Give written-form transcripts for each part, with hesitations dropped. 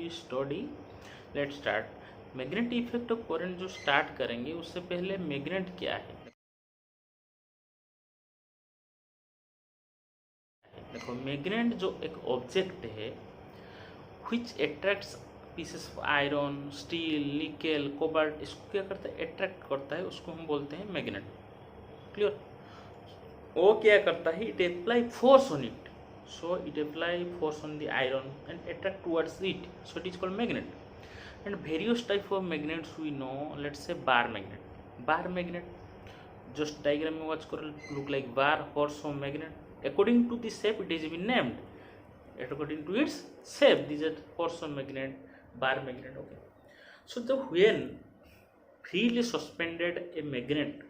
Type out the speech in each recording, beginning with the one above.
We study, let start. Magnet effect of current जो start करेंगे उससे पहले मैग्नेट क्या है। देखो मैग्नेट जो एक ऑब्जेक्ट है which attracts pieces of iron, steel, nickel, cobalt, इसको क्या करता है, अट्रैक्ट करता है, उसको हम बोलते हैं मैग्नेट। क्लियर। वो क्या करता है, it apply force on it, so it apply force on the iron and attract towards it, so it is called magnet। And various type of magnets we know, let's say bar magnet just diagram में watch करो, look like bar, horse or magnet according to the shape it is been named, according to its shape these are horse or magnet, bar magnet। Okay, so the when freely suspended a magnet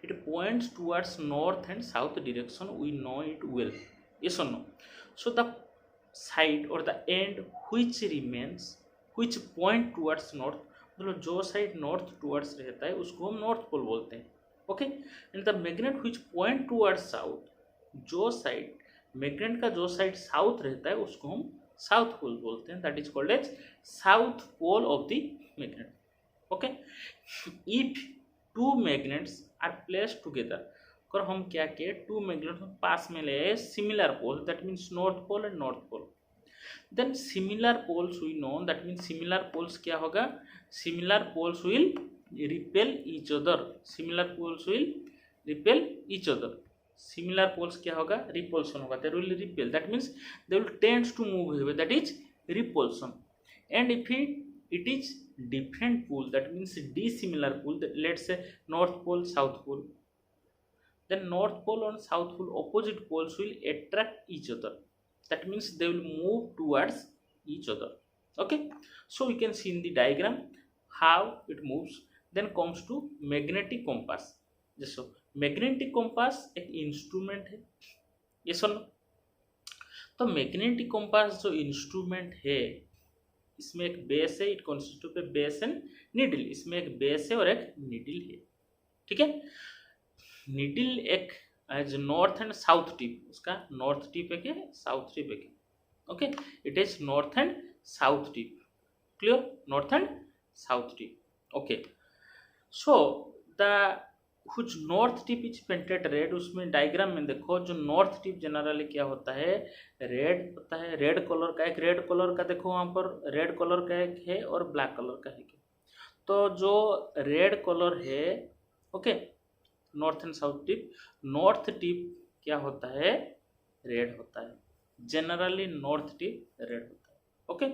it points towards north and south direction, we know it well, yes or no। so the side or the end which remains, which point towards north, मतलब जो side north towards रहता है उसको हम north pole बोलते हैं। Okay, and the magnet which point towards south, जो side magnet का जो साइड साउथ रहता है उसको हम साउथ पोल बोलते हैं, that is called as south pole of the magnet. Okay, if two magnets are placed together, अगर हम क्या किए, टू मैग्नेट्स पास में ले आए similar pole, that means north pole and north pole, then similar poles we know, that means similar poles क्या होगा, similar poles will repel each other, similar poles will repel each other, similar poles क्या होगा, repulsion होगा, that will repel, that means they will tend to move away, that is repulsion. And if it is different pole, that means dissimilar pole, let's say north pole south pole, then north pole and south pole opposite poles will attract each other, that means they will move towards each other। Okay, so we can see in the diagram how it moves। then comes to magnetic compass। जैसे magnetic compass एक instrument है, yes or no। तो magnetic compass जो instrument है इसमें एक base है, it consist of A base and needle, इसमें एक बेस है और एक नीडल है। ठीक है, नीडल एक has north and south tip, उसका नॉर्थ टिप है, साउथ टिप है। Okay, it is north and south tip, clear, north and south tip. Okay, so the कुछ north tip is painted red, उसमें diagram में देखो जो north tip generally क्या होता है, रेड होता है, रेड कलर का, एक रेड कलर का देखो वहाँ पर रेड कलर का एक है और ब्लैक कलर का है। तो जो रेड कलर है, okay, north and south tip, north tip क्या होता है, रेड होता है, जनरली नॉर्थ टिप रेड होता है। ओके,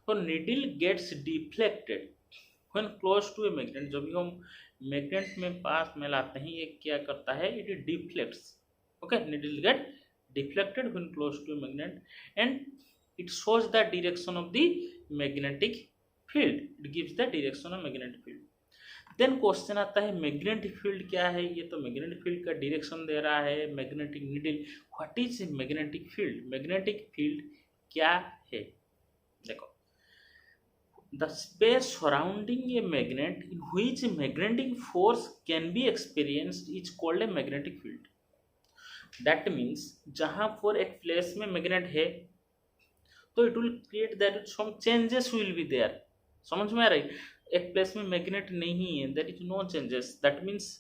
तो needle gets deflected when close to a magnet, जब भी हम मैग्नेट में पास में लाते हैं ये क्या करता है, it deflects. Okay, needle get deflected when close to a magnet and it shows the direction of the magnetic field, it gives the direction of magnetic field. Then question आता है मैग्नेटिक फील्ड क्या है, ये तो magnetic field का direction दे रहा है magnetic needle, what is magnetic field, magnetic field क्या है। देखो, the space surrounding a magnet in which magnetic force can be experienced is called a magnetic field। that means जहाँ पर एक प्लेस में मैग्नेट है तो it will create that some changes will be there, समझ में आ रही, एक प्लेस में मैग्नेट नहीं है, there is no changes, that means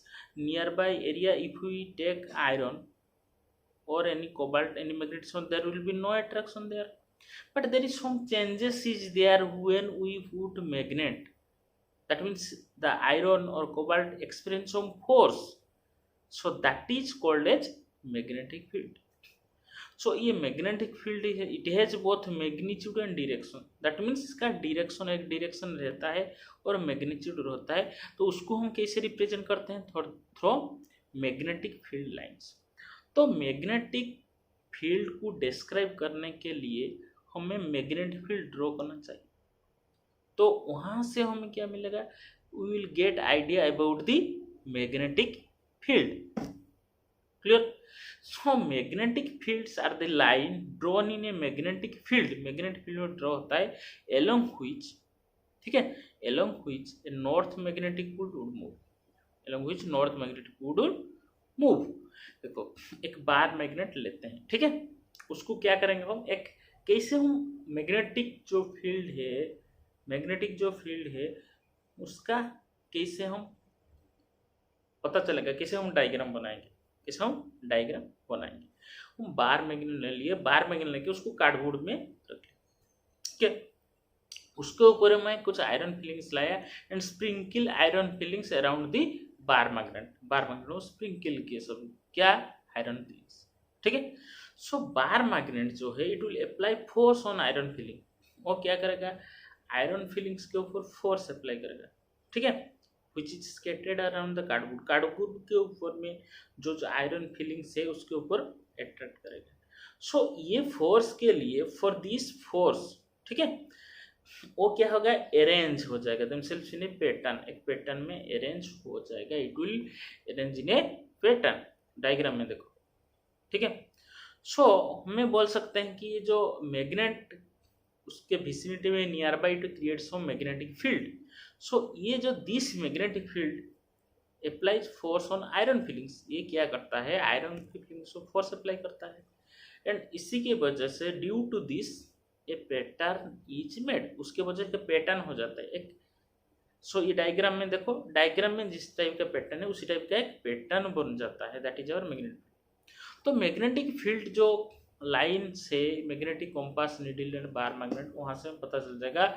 nearby area if we take iron or any cobalt, any magnetism, there will be no attraction there, but there is some changes is there when we put magnet, that means the iron or cobalt experience some force, so that is called as magnetic field। so ये magnetic field है, it has both magnitude and direction, that means इसका direction एक direction रहता है और magnitude होता है, तो उसको हम कैसे रिप्रेजेंट करते हैं, थ्रू मैग्नेटिक फील्ड लाइंस। तो मैग्नेटिक फील्ड को डिस्क्राइब करने के लिए हमें मैग्नेटिक फील्ड ड्रॉ करना चाहिए, तो वहां से हमें क्या मिलेगा, we will get idea about the magnetic field. Clear, so magnetic fields are the line drawn in a magnetic field, magnetic field में ड्रॉ होता है एलोंग व्हिच, ठीक है, along which a north magnetic pole would move, along which north magnetic pole would move. देखो एक bar magnet लेते हैं, ठीक है, उसको क्या करेंगे हम, एक कैसे हम मैग्नेटिक जो फील्ड है उसका कैसे हम पता चलेगा, कैसे हम डायग्राम बनाएंगे, हम बार मैग्नेट ले लिए, बार मैग्नेट लेके उसको कार्डबोर्ड में रख लिया, ठीक है। उसके ऊपर मैं कुछ आयरन फिलिंग्स लाया and sprinkle iron filings around the bar magnet sprinkle किए सब क्या, आयरन फिलिंग्स, ठीक है। सो बार मैग्नेट जो है it will apply force on iron filling, वो क्या करेगा, आयरन फिलिंग्स के ऊपर फोर्स अप्लाई करेगा, ठीक है, which is scattered around the cardboard, cardboard के ऊपर में जो जो आयरन फिलिंग्स है उसके ऊपर अट्रैक्ट करेगा। सो ये फोर्स के लिए, फॉर दिस फोर्स, ठीक है, वो क्या होगा, अरेंज हो जाएगा देमसेल्व्स इन ए पैटर्न, एक पैटर्न में अरेंज हो जाएगा, it will arrange in A pattern, diagram में देखो, ठीक है। सो हमें बोल सकते हैं कि ये जो मैग्नेट उसके विसिनिटी में nearby to creates some magnetic field, so ये जो this magnetic field applies force on iron filings, ये क्या करता है, आयरन फिलिंग्स को फोर्स अप्लाई करता है, एंड इसी की वजह से due to this a pattern is made, उसके वजह से पैटर्न हो जाता है एक। सो ये डायग्राम में देखो, डायग्राम में जिस टाइप का पैटर्न है उसी टाइप का एक पैटर्न बन जाता है, दैट इज आवर मैग्नेटिक। तो मैग्नेटिक फील्ड जो लाइन से magnetic compass needle and bar magnet, वहां से हम पता चल जाएगा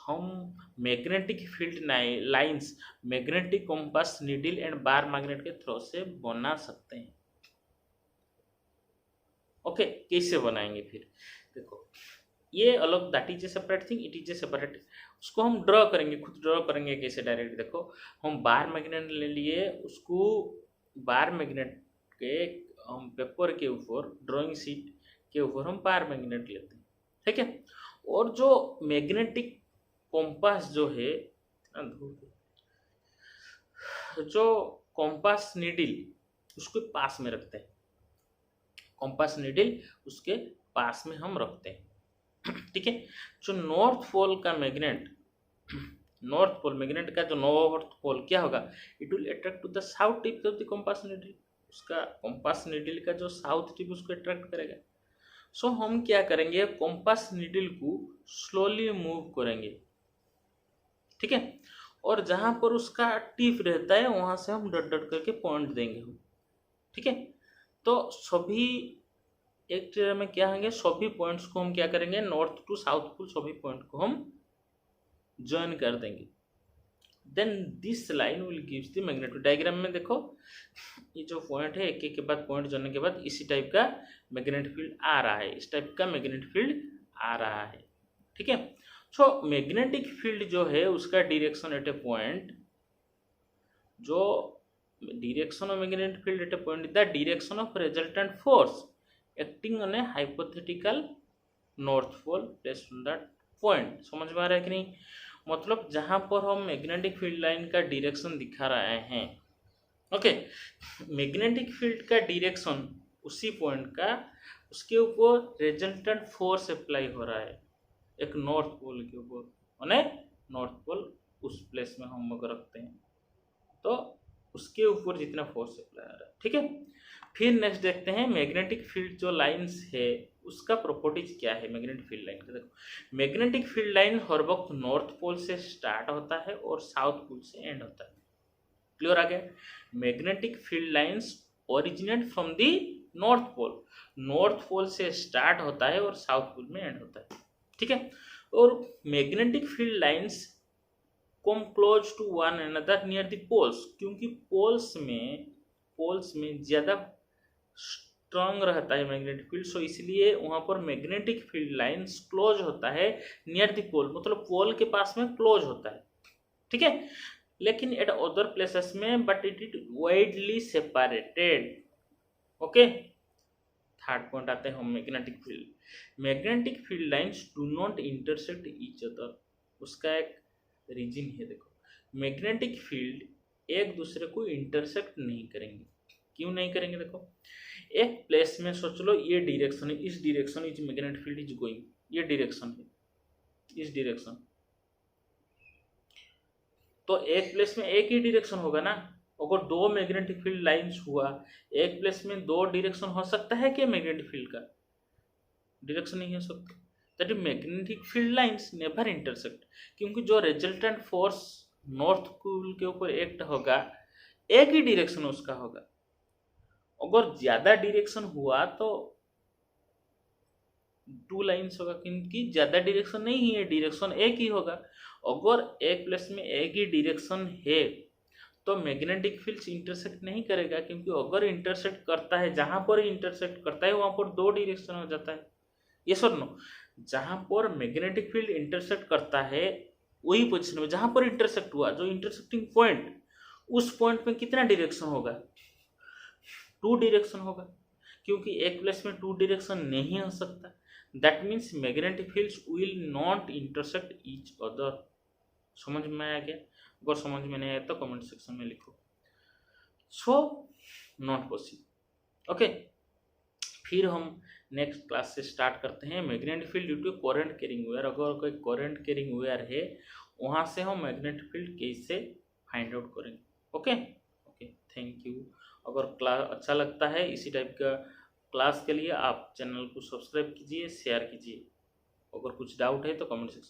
हम magnetic field lines magnetic compass needle and bar magnet के थ्रू से बना सकते हैं। ओके, कैसे बनाएंगे फिर देखो, ये अलग, that is a separate thing, it is a separate, उसको हम ड्रॉ करेंगे, खुद ड्रॉ करेंगे कैसे, डायरेक्ट देखो, हम बार मैग्नेट ले लिए, उसको बार मैग्नेट के हम पेपर के ऊपर, ड्राइंग शीट के ऊपर हम बार मैग्नेट लेते हैं, ठीक है। और जो मैग्नेटिक कंपास जो है, जो कंपास नीडल उसको पास में रखते हैं, कंपास नीडल उसके पास में हम रखते हैं, ठीक है। जो नॉर्थ पोल का मैग्नेट, नॉर्थ पोल मैग्नेट का जो नॉर्थ पोल क्या होगा, it will attract to the south tip of the compass needle, उसका कंपास नीडल का जो साउथ टिप उसको अट्रैक्ट करेगा। सो हम क्या करेंगे, कंपास नीडल को स्लोली मूव करेंगे, ठीक है, और जहां पर उसका टिप रहता है वहां से हम डट डट करके पॉइंट देंगे हम, ठीक है। तो सभी एक ट्रेन में क्या होंगे, सभी पॉइंट्स को हम क्या करेंगे, नॉर्थ टू साउथ पोल सभी पॉइंट को हम ज्वाइन कर देंगे, then this line will gives the magnetic. Diagram में देखो ये जो पॉइंट है, एक एक के बाद पॉइंट जोड़ने के बाद इसी टाइप का मैग्नेटिक फील्ड आ रहा है, इस टाइप का मैग्नेटिक फील्ड आ रहा है, ठीक है। सो मैग्नेटिक फील्ड जो है उसका डायरेक्शन एट ए पॉइंट, जो direction of magnetic field at a point, the direction of resultant force acting on a hypothetical north pole placed on that point. समझ में आ रहा है कि नहीं, मतलब जहां पर हम मैग्नेटिक फील्ड लाइन का डायरेक्शन दिखा रहे हैं, ओके, मैग्नेटिक फील्ड का डायरेक्शन उसी पॉइंट का, उसके ऊपर रिजल्टेंट फोर्स अप्लाई हो रहा है एक नॉर्थ पोल के ऊपर, माने नॉर्थ पोल उस प्लेस में हम अगर रखते हैं तो उसके ऊपर जितना फोर्स अप्लाई हो रहा है, ठीक है। फिर नेक्स्ट देखते हैं मैग्नेटिक फील्ड जो लाइंस है उसका प्रॉपर्टीज क्या है मैग्नेटिक फील्ड लाइन का। देखो मैग्नेटिक फील्ड लाइन हर वक्त नॉर्थ पोल से स्टार्ट होता है और साउथ पोल से एंड होता है, क्लियर आ गया। Magnetic field lines originate from the north pole, north pole से स्टार्ट होता है और साउथ पोल में एंड होता है, ठीक है। और magnetic field lines come close to one another near the poles, क्योंकि पोल्स में ज़्यादा स्ट्रांग रहता है मैग्नेटिक फील्ड, सो इसलिए वहाँ पर मैग्नेटिक फील्ड लाइंस क्लोज होता है नियर द पोल, मतलब पोल के पास में क्लोज होता है, ठीक है। लेकिन एट अदर प्लेसेस में but it is widely separated, okay. Third point आते हैं हम magnetic field lines do not intersect each other, उसका एक रीजन है। देखो मैग्नेटिक फील्ड एक दूसरे को इंटरसेक्ट नहीं करेंगे, क्यों नहीं करेंगे, देखो एक प्लेस में सोच लो ये डायरेक्शन है, इस direction is magnetic field is going, ये डायरेक्शन है, इस डायरेक्शन, तो एक प्लेस में एक ही डायरेक्शन होगा ना। अगर दो मैग्नेटिक फील्ड लाइंस हुआ एक प्लेस में, दो डायरेक्शन हो सकता है क्या मैग्नेटिक फील्ड का, डायरेक्शन नहीं हो सकता, that magnetic field lines never intersect, क्योंकि जो रिजल्टेंट फोर्स नॉर्थ पोल के ऊपर एक्ट होगा एक ही डायरेक्शन उसका होगा। अगर ज्यादा डायरेक्शन हुआ तो टू लाइन्स होगा, क्योंकि ज्यादा डायरेक्शन नहीं है, डायरेक्शन एक ही होगा। अगर एक प्लेस में एक ही डायरेक्शन है तो मैग्नेटिक फील्ड इंटरसेक्ट नहीं करेगा, क्योंकि अगर इंटरसेक्ट करता है, जहां पर इंटरसेक्ट करता है वहां पर दो डायरेक्शन हो जाता है। यस और नो? जहां पर मैग्नेटिक फील्ड इंटरसेक्ट करता है वही पोजीशन में जहां पर इंटरसेक्ट हुआ, जो इंटरसेक्टिंग पॉइंट, उस पॉइंट में कितना डायरेक्शन होगा? टू डायरेक्शन होगा, क्योंकि एक प्लेस में टू डायरेक्शन नहीं हो सकता। That means magnetic fields will not intersect each other. समझ में आया क्या? अगर समझ में नहीं आया तो कमेंट सेक्शन में लिखो। So not possible. ओके, फिर हम नेक्स्ट क्लास से स्टार्ट करते हैं magnetic field due to current carrying wire. अगर कोई करंट कैरिंग वेयर है वहां से हम मैग्नेटिक फील्ड कैसे फाइंड आउट करेंगे। Okay okay, thank you. अगर क्लास अच्छा लगता है इसी टाइप का क्लास के लिए आप चैनल को सब्सक्राइब कीजिए, शेयर कीजिए। अगर कुछ डाउट है तो कमेंट सेक्शन